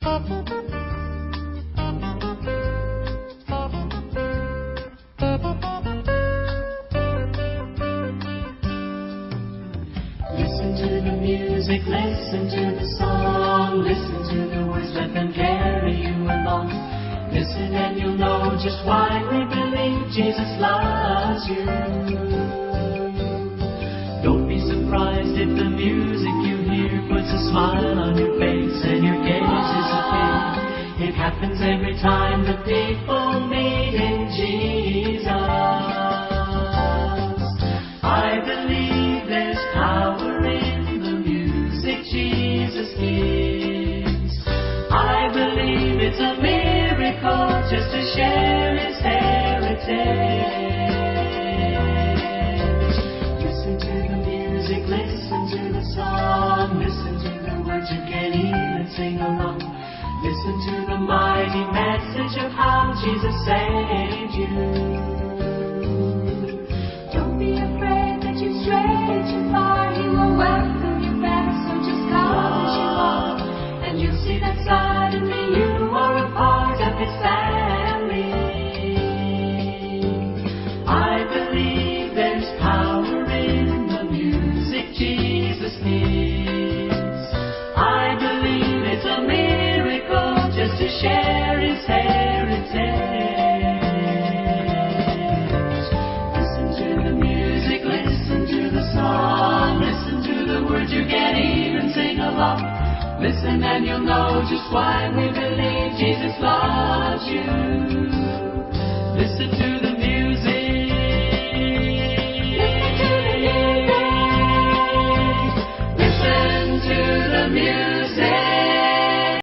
Listen to the music, listen to the song, listen to the words, let them carry you along. Listen and you'll know just why we believe Jesus loves you. Don't be surprised if the music you hear puts a smile on your face and your gaze disappears. It happens every time the people meet in Jesus. I believe there's power in the music Jesus gives. I believe it's a miracle just to share His heritage. Listen to the music, listen to the song, listen to the words, you can even sing along. Listen to the mighty message of how Jesus saved you. Don't be afraid that you've strayed too far. He will welcome you back, so just come as you are. And you'll see that suddenly you are a part of His family. I believe there's power in the music Jesus gives. I believe it's a miracle just to share His heritage. Listen to the music, listen to the song, listen to the words, you can even sing along. Listen and you'll know just why we believe Jesus loves you. Listen to the